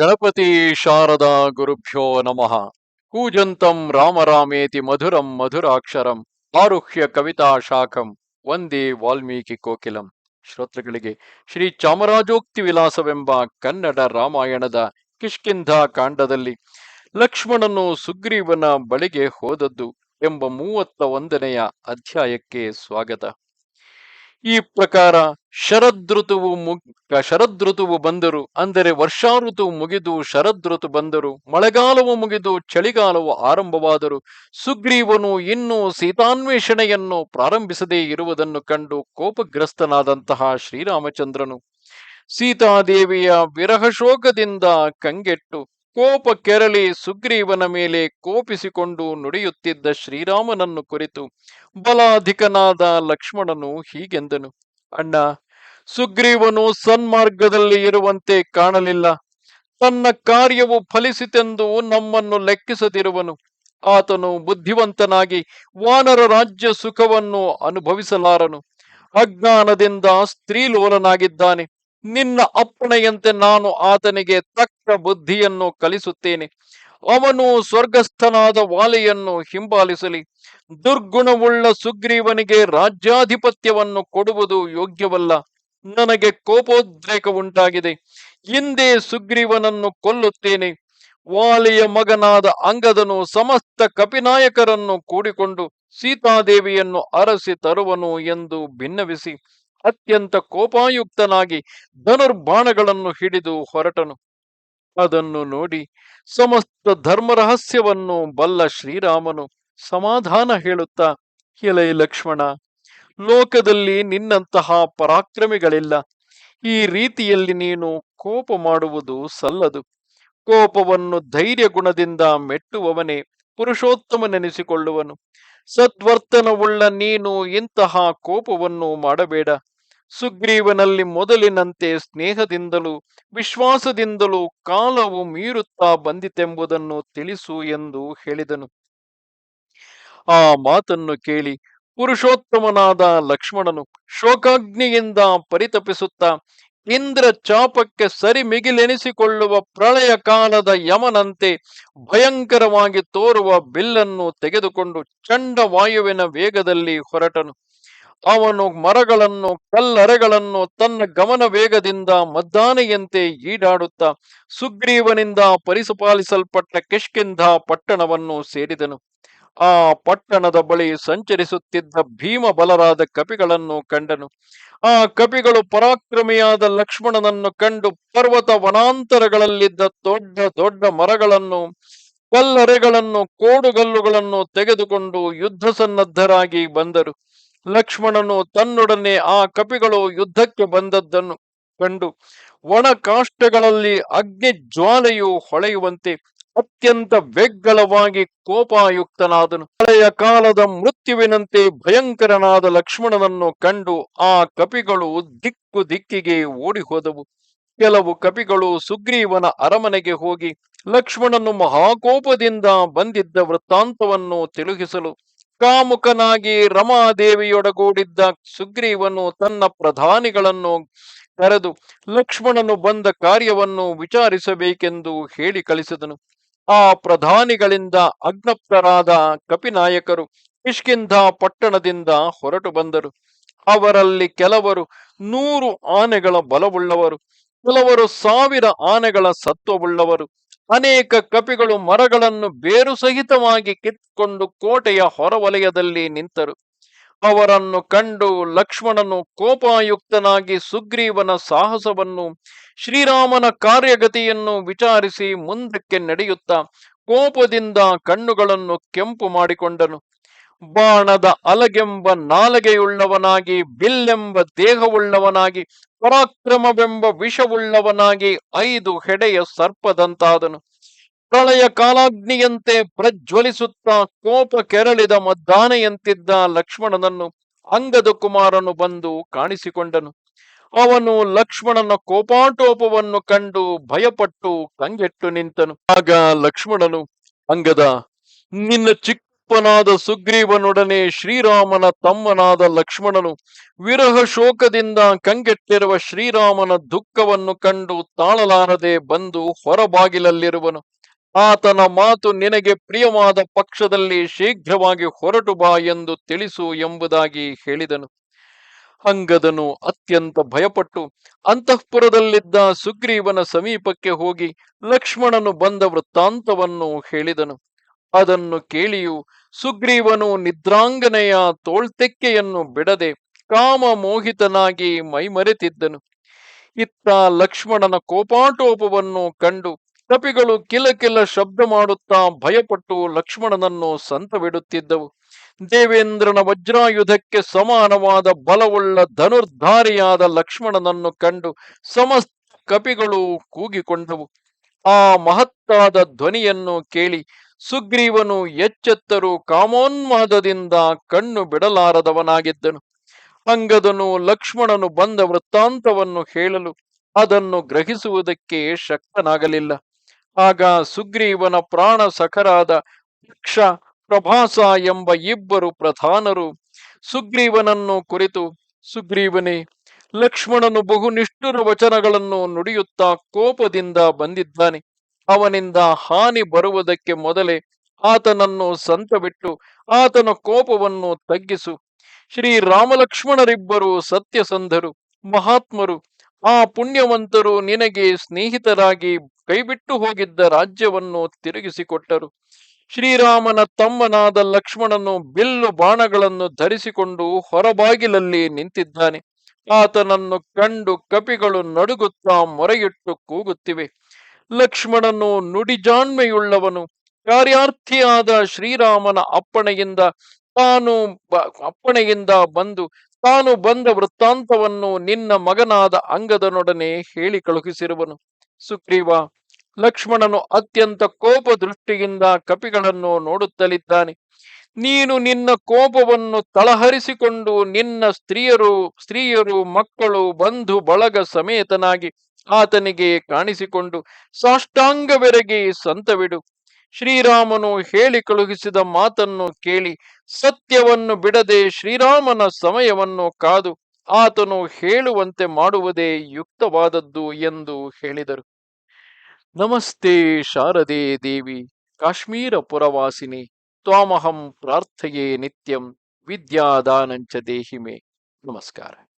ಗಣಪತಿ ಶಾರದಾ ಗುರುಭ್ಯೋ ನಮಃ. ಕೂಜಂತಂ ರಾಮ ರಾಮೇತಿ ಮಧುರಂ ಮಧುರಾಕ್ಷರಂ ಆರುಹ್ಯ ಕವಿತಾ ಶಾಖಂ ವಂದೇ ವಾಲ್ಮೀಕಿ ಕೋಕಿಲಂ. ಶ್ರೋತೃಗಳಿಗೆ ಶ್ರೀ ಚಾಮರಾಜೋಕ್ತಿ ವಿಲಾಸವೆಂಬ ಕನ್ನಡ ರಾಮಾಯಣದ ಕಿಷ್ಕಿಂಧ ಕಾಂಡದಲ್ಲಿ ಲಕ್ಷ್ಮಣನು ಸುಗ್ರೀವನ ಬಳಿಗೆ ಹೋದದ್ದು ಎಂಬ 31ನೆಯ ಅಧ್ಯಾಯಕ್ಕೆ ಸ್ವಾಗತ. ಈ ಪ್ರಕಾರ ಶರದೃತುವು ಬಂದರು, ಅಂದರೆ ವರ್ಷಾಋತುವು ಮುಗಿದು ಶರದೃತು ಬಂದರು, ಮಳೆಗಾಲವು ಮುಗಿದು ಚಳಿಗಾಲವು ಆರಂಭವಾದರು. ಸುಗ್ರೀವನು ಇನ್ನೂ ಸೀತಾನ್ವೇಷಣೆಯನ್ನು ಪ್ರಾರಂಭಿಸದೇ ಇರುವುದನ್ನು ಕಂಡು ಕೋಪಗ್ರಸ್ತನಾದಂತಹ ಶ್ರೀರಾಮಚಂದ್ರನು ಸೀತಾದೇವಿಯ ವಿರಹಶೋಕದಿಂದ ಕಂಗೆಟ್ಟು ಕೋಪ ಕೆರಳಿ ಸುಗ್ರೀವನ ಮೇಲೆ ಕೋಪಿಸಿಕೊಂಡು ನುಡಿಯುತ್ತಿದ್ದ ಶ್ರೀರಾಮನನ್ನು ಕುರಿತು ಬಲಾಧಿಕನಾದ ಲಕ್ಷ್ಮಣನು ಹೀಗೆಂದನು. ಅಣ್ಣ, ಸುಗ್ರೀವನು ಸನ್ಮಾರ್ಗದಲ್ಲಿ ಇರುವಂತೆ ಕಾಣಲಿಲ್ಲ. ತನ್ನ ಕಾರ್ಯವು ಫಲಿಸಿತೆಂದು ನಮ್ಮನ್ನು ಲೆಕ್ಕಿಸದಿರುವನು. ಆತನು ಬುದ್ಧಿವಂತನಾಗಿ ವಾನರ ರಾಜ್ಯ ಸುಖವನ್ನು ಅನುಭವಿಸಲಾರನು. ಅಜ್ಞಾನದಿಂದ ಸ್ತ್ರೀಲೋಲನಾಗಿದ್ದಾನೆ. ನಿನ್ನ ಅಪ್ಪಣೆಯಂತೆ ನಾನು ಆತನಿಗೆ ತಕ್ಕ ಬುದ್ಧಿಯನ್ನು ಕಲಿಸುತ್ತೇನೆ. ಅವನು ಸ್ವರ್ಗಸ್ಥನಾದ ವಾಲಿಯನ್ನು ಹಿಂಬಾಲಿಸಲಿ. ದುರ್ಗುಣವುಳ್ಳ ಸುಗ್ರೀವನಿಗೆ ರಾಜ್ಯಾಧಿಪತ್ಯವನ್ನು ಕೊಡುವುದು ಯೋಗ್ಯವಲ್ಲ. ನನಗೆ ಕೋಪೋದ್ರೇಕ ಉಂಟಾಗಿದೆ. ಹಿಂದೆ ಸುಗ್ರೀವನನ್ನು ಕೊಲ್ಲುತ್ತೇನೆ. ವಾಲಿಯ ಮಗನಾದ ಅಂಗದನು ಸಮಸ್ತ ಕಪಿನಾಯಕರನ್ನು ಕೂಡಿಕೊಂಡು ಸೀತಾದೇವಿಯನ್ನು ಅರಸಿ ತರುವನು ಎಂದು ಭಿನ್ನವಿಸಿ ಅತ್ಯಂತ ಕೋಪಾಯುಕ್ತನಾಗಿ ಧನುರ್ಬಾಣಗಳನ್ನು ಹಿಡಿದು ಹೊರಟನು. ಅದನ್ನು ನೋಡಿ ಸಮಸ್ತ ಧರ್ಮರಹಸ್ಯವನ್ನು ಬಲ್ಲ ಶ್ರೀರಾಮನು ಸಮಾಧಾನ ಹೇಳುತ್ತಾ, ಎಲೈ ಲಕ್ಷ್ಮಣ, ಲೋಕದಲ್ಲಿ ನಿನ್ನಂತಹ ಪರಾಕ್ರಮಿಗಳಿಲ್ಲ. ಈ ರೀತಿಯಲ್ಲಿ ನೀನು ಕೋಪ ಮಾಡುವುದು ಸಲ್ಲದು. ಕೋಪವನ್ನು ಧೈರ್ಯ ಗುಣದಿಂದ ಮೆಟ್ಟುವವನೇ ಪುರುಷೋತ್ತಮನೆನಿಸಿಕೊಳ್ಳುವನು. ಸದ್ವರ್ತನವುಳ್ಳ ನೀನು ಇಂತಹ ಕೋಪವನ್ನು ಮಾಡಬೇಡ. ಸುಗ್ರೀವನಲ್ಲಿ ಮೊದಲಿನಂತೆ ಸ್ನೇಹದಿಂದಲೂ ವಿಶ್ವಾಸದಿಂದಲೂ ಕಾಲವು ಮೀರುತ್ತಾ ಬಂದಿತೆಂಬುದನ್ನು ತಿಳಿಸು ಎಂದು ಹೇಳಿದನು. ಆ ಮಾತನ್ನು ಕೇಳಿ ಪುರುಷೋತ್ತಮನಾದ ಲಕ್ಷ್ಮಣನು ಶೋಕಾಗ್ನಿಯಿಂದ ಪರಿತಪಿಸುತ್ತಾ ಇಂದ್ರ ಚಾಪಕ್ಕೆ ಸರಿ ಮಿಗಿಲೆನಿಸಿಕೊಳ್ಳುವ ಪ್ರಳಯ ಕಾಲದ ಯಮನಂತೆ ಭಯಂಕರವಾಗಿ ತೋರುವ ಬಿಲ್ಲನ್ನು ತೆಗೆದುಕೊಂಡು ಚಂಡವಾಯುವಿನ ವೇಗದಲ್ಲಿ ಹೊರಟನು. ಅವನು ಮರಗಳನ್ನು ಕಲ್ಲರೆಗಳನ್ನು ತನ್ನ ಗಮನ ವೇಗದಿಂದ ಮದ್ದಾನೆಯಂತೆ ಈಡಾಡುತ್ತಾ ಸುಗ್ರೀವನಿಂದ ಪರಿಪಾಲಿಸಲ್ಪಟ್ಟ ಕಿಷ್ಕಿಂಧ ಪಟ್ಟಣವನ್ನು ಸೇರಿದನು. ಆ ಪಟ್ಟಣದ ಬಳಿ ಸಂಚರಿಸುತ್ತಿದ್ದ ಭೀಮ ಬಲರಾದ ಕಪಿಗಳನ್ನು ಕಂಡನು. ಆ ಕಪಿಗಳು ಪರಾಕ್ರಮಿಯಾದ ಲಕ್ಷ್ಮಣನನ್ನು ಕಂಡು ಪರ್ವತ ವನಾಂತರಗಳಲ್ಲಿದ್ದ ದೊಡ್ಡ ದೊಡ್ಡ ಮರಗಳನ್ನು, ಕಲ್ಲರೆಗಳನ್ನು, ಕೋಡುಗಲ್ಲುಗಳನ್ನು ತೆಗೆದುಕೊಂಡು ಯುದ್ಧ ಸನ್ನದ್ಧರಾಗಿ ಬಂದರು. ಲಕ್ಷ್ಮಣನು ತನ್ನೊಡನೆ ಆ ಕಪಿಗಳು ಯುದ್ಧಕ್ಕೆ ಬಂದದ್ದನ್ನು ಕಂಡು ಒಣ ಕಾಷ್ಟಗಳಲ್ಲಿ ಅಗ್ನಿ ಜ್ವಾಲೆಯು ಹೊಳೆಯುವಂತೆ ಅತ್ಯಂತ ವೆಗ್ಗಳವಾಗಿ ಕೋಪಾಯುಕ್ತನಾದನು. ಹಳೆಯ ಕಾಲದ ಮೃತ್ಯುವಿನಂತೆ ಭಯಂಕರನಾದ ಲಕ್ಷ್ಮಣನನ್ನು ಕಂಡು ಆ ಕಪಿಗಳು ದಿಕ್ಕು ದಿಕ್ಕಿಗೆ ಓಡಿ ಹೋದವು. ಕೆಲವು ಕಪಿಗಳು ಸುಗ್ರೀವನ ಅರಮನೆಗೆ ಹೋಗಿ ಲಕ್ಷ್ಮಣನು ಮಹಾಕೋಪದಿಂದ ಬಂದಿದ್ದ ವೃತ್ತಾಂತವನ್ನು ತಿಳುಹಿಸಲು ಕಾಮುಕನಾಗಿ ರಮಾದೇವಿಯೊಡಗೂಡಿದ್ದ ಸುಗ್ರೀವನು ತನ್ನ ಪ್ರಧಾನಿಗಳನ್ನು ಕರೆದು ಲಕ್ಷ್ಮಣನು ಬಂದ ಕಾರ್ಯವನ್ನು ವಿಚಾರಿಸಬೇಕೆಂದು ಹೇಳಿ ಕಳಿಸಿದನು. ಆ ಪ್ರಧಾನಿಗಳಿಂದ ಅಜ್ಞಪ್ತರಾದ ಕಪಿನಾಯಕರು ಕಿಷ್ಕಿಂಧ ಪಟ್ಟಣದಿಂದ ಹೊರಟು ಬಂದರು. ಅವರಲ್ಲಿ ಕೆಲವರು 100 ಆನೆಗಳ ಬಲವುಳ್ಳವರು, ಕೆಲವರು 1000 ಆನೆಗಳ ಸತ್ವವುಳ್ಳವರು. ಅನೇಕ ಕಪಿಗಳು ಮರಗಳನ್ನು ಬೇರು ಸಹಿತವಾಗಿ ಕಿತ್ಕೊಂಡು ಕೋಟೆಯ ಹೊರವಲಯದಲ್ಲಿ ನಿಂತರು. ಅವರನ್ನು ಕಂಡು ಲಕ್ಷ್ಮಣನು ಕೋಪಾಯುಕ್ತನಾಗಿ ಸುಗ್ರೀವನ ಸಾಹಸವನ್ನು, ಶ್ರೀರಾಮನ ಕಾರ್ಯಗತಿಯನ್ನು ವಿಚಾರಿಸಿ ಮುಂದಕ್ಕೆ ನಡೆಯುತ್ತಾ ಕೋಪದಿಂದ ಕಣ್ಣುಗಳನ್ನು ಕೆಂಪು ಮಾಡಿಕೊಂಡನು. ಬಾಣದ ಅಲಗೆಂಬ ನಾಲಗೆಯುಳ್ಳವನಾಗಿ, ಬಿಲ್ಲೆಂಬ ದೇಹವುಳ್ಳವನಾಗಿ, ಪರಾಕ್ರಮವೆಂಬ ವಿಷವುಳ್ಳವನಾಗಿ 5 ಹೆಡೆಯ ಸರ್ಪದಂತಾದನು. ಪ್ರಳಯ ಕಾಲಾಗ್ನಿಯಂತೆ ಪ್ರಜ್ವಲಿಸುತ್ತಾ ಕೋಪ ಕೆರಳಿದ ಮದ್ದಾನೆಯಂತಿದ್ದ ಲಕ್ಷ್ಮಣನನ್ನು ಅಂಗದ ಕುಮಾರನು ಬಂದು ಕಾಣಿಸಿಕೊಂಡನು. ಅವನು ಲಕ್ಷ್ಮಣನ ಕೋಪಾಟೋಪವನ್ನು ಕಂಡು ಭಯಪಟ್ಟು ಕಂಗೆಟ್ಟು ನಿಂತನು. ಆಗ ಲಕ್ಷ್ಮಣನು, ಅಂಗದ, ನಿನ್ನ ಚಿಕ್ಕ ಅಪ್ಪನಾದ ಸುಗ್ರೀವನೊಡನೆ ಶ್ರೀರಾಮನ ತಮ್ಮನಾದ ಲಕ್ಷ್ಮಣನು ವಿರಹ ಶೋಕದಿಂದ ಕಂಗೆಟ್ಟಿರುವ ಶ್ರೀರಾಮನ ದುಃಖವನ್ನು ಕಂಡು ತಾಳಲಾರದೆ ಬಂದು ಹೊರಬಾಗಿಲಲ್ಲಿರುವನು. ಆತನ ಮಾತು ನಿನಗೆ ಪ್ರಿಯವಾದ ಪಕ್ಷದಲ್ಲಿ ಶೀಘ್ರವಾಗಿ ಹೊರಟು ಬಾ ಎಂದು ತಿಳಿಸು ಎಂಬುದಾಗಿ ಹೇಳಿದನು. ಅಂಗದನು ಅತ್ಯಂತ ಭಯಪಟ್ಟು ಅಂತಃಪುರದಲ್ಲಿದ್ದ ಸುಗ್ರೀವನ ಸಮೀಪಕ್ಕೆ ಹೋಗಿ ಲಕ್ಷ್ಮಣನು ಬಂದ ವೃತ್ತಾಂತವನ್ನು ಹೇಳಿದನು. ಅದನ್ನು ಕೇಳಿಯೂ ಸುಗ್ರೀವನು ನಿದ್ರಾಂಗನೆಯ ತೋಳ್ತೆಕ್ಕೆಯನ್ನು ಬಿಡದೆ ಕಾಮ ಮೋಹಿತನಾಗಿ ಮೈಮರೆತಿದ್ದನು. ಇತ್ತ ಲಕ್ಷ್ಮಣನ ಕೋಪಾಟೋಪವನ್ನು ಕಂಡು ಕಪಿಗಳು ಕಿಲಕಿಲ ಶಬ್ದ ಮಾಡುತ್ತಾ ಭಯಪಟ್ಟು ಲಕ್ಷ್ಮಣನನ್ನು ಸಂತವಿಡುತ್ತಿದ್ದವು. ದೇವೇಂದ್ರನ ವಜ್ರಾಯುಧಕ್ಕೆ ಸಮಾನವಾದ ಬಲವುಳ್ಳ ಧನುರ್ಧಾರಿಯಾದ ಲಕ್ಷ್ಮಣನನ್ನು ಕಂಡು ಸಮಸ್ತ ಕಪಿಗಳು ಕೂಗಿಕೊಂಡವು. ಆ ಮಹತ್ತಾದ ಧ್ವನಿಯನ್ನು ಕೇಳಿ ಸುಗ್ರೀವನು ಎಚ್ಚೆತ್ತರೂ ಕಾಮೋನ್ಮಾದದಿಂದ ಕಣ್ಣು ಬಿಡಲಾರದವನಾಗಿದ್ದನು. ಅಂಗದನು ಲಕ್ಷ್ಮಣನು ಬಂದ ವೃತ್ತಾಂತವನ್ನು ಹೇಳಲು ಅದನ್ನು ಗ್ರಹಿಸುವುದಕ್ಕೆ ಶಕ್ತನಾಗಲಿಲ್ಲ. ಆಗ ಸುಗ್ರೀವನ ಪ್ರಾಣ ಸಖರಾದ ಯಕ್ಷ, ಪ್ರಭಾಸ ಎಂಬ ಇಬ್ಬರು ಪ್ರಧಾನರು ಸುಗ್ರೀವನನ್ನು ಕುರಿತು, ಸುಗ್ರೀವನೇ, ಲಕ್ಷ್ಮಣನು ಬಹು ನಿಷ್ಠುರ ವಚನಗಳನ್ನು ನುಡಿಯುತ್ತಾ ಕೋಪದಿಂದ ಬಂದಿದ್ದಾನೆ. ಅವನಿಂದ ಹಾನಿ ಬರುವುದಕ್ಕೆ ಮೊದಲೇ ಆತನನ್ನು ಸಂತಬಿಟ್ಟು ಆತನ ಕೋಪವನ್ನು ತಗ್ಗಿಸು. ಶ್ರೀರಾಮಲಕ್ಷ್ಮಣರಿಬ್ಬರು ಸತ್ಯಸಂಧರು, ಮಹಾತ್ಮರು. ಆ ಪುಣ್ಯವಂತರು ನಿನಗೆ ಸ್ನೇಹಿತರಾಗಿ ಕೈಬಿಟ್ಟು ಹೋಗಿದ್ದ ರಾಜ್ಯವನ್ನು ತಿರುಗಿಸಿಕೊಟ್ಟರು. ಶ್ರೀರಾಮನ ತಮ್ಮನಾದ ಲಕ್ಷ್ಮಣನು ಬಿಲ್ಲು ಬಾಣಗಳನ್ನು ಧರಿಸಿಕೊಂಡು ಹೊರಬಾಗಿಲಲ್ಲಿ ನಿಂತಿದ್ದಾನೆ. ಆತನನ್ನು ಕಂಡು ಕಪಿಗಳು ನಡುಗುತ್ತಾ ಮೊರೆಯಿಟ್ಟು ಕೂಗುತ್ತಿವೆ. ಲಕ್ಷ್ಮಣನು ನುಡಿಜಾಣ್ಮೆಯುಳ್ಳವನು. ಕಾರ್ಯಾರ್ಥಿಯಾದ ಶ್ರೀರಾಮನ ಅಪ್ಪಣೆಯಿಂದ ಬಂದು ತಾನು ಬಂದ ವೃತ್ತಾಂತವನ್ನು ನಿನ್ನ ಮಗನಾದ ಅಂಗದನೊಡನೆ ಹೇಳಿ ಕಳುಹಿಸಿರುವನು. ಸುಗ್ರೀವ, ಲಕ್ಷ್ಮಣನು ಅತ್ಯಂತ ಕೋಪ ದೃಷ್ಟಿಯಿಂದ ಕಪಿಗಳನ್ನು ನೋಡುತ್ತಲಿದ್ದಾನೆ. ನೀನು ನಿನ್ನ ಕೋಪವನ್ನು ತಳಹರಿಸಿಕೊಂಡು ನಿನ್ನ ಸ್ತ್ರೀಯರು ಮಕ್ಕಳು ಬಂಧು ಬಳಗ ಸಮೇತನಾಗಿ ಆತನಿಗೆ ಕಾಣಿಸಿಕೊಂಡು ಸಾಷ್ಟಾಂಗವೆರಗಿ ಸಂತವಿಡು. ಶ್ರೀರಾಮನು ಹೇಳಿ ಕಳುಹಿಸಿದ ಮಾತನ್ನು ಕೇಳಿ ಸತ್ಯವನ್ನು ಬಿಡದೆ ಶ್ರೀರಾಮನ ಸಮಯವನ್ನು ಕಾದು ಆತನು ಹೇಳುವಂತೆ ಮಾಡುವುದೇ ಯುಕ್ತವಾದದ್ದು ಎಂದು ಹೇಳಿದರು. ನಮಸ್ತೆ ಶಾರದೆ ದೇವಿ, ಕಾಶ್ಮೀರ ಪುರವಾಸಿನಿ, ತ್ವಾಮಹಂ ಪ್ರಾರ್ಥಯೇ ನಿತ್ಯಂ, ವಿದ್ಯಾದಾನಂಚ ದೇಹಿಮೆ. ನಮಸ್ಕಾರ.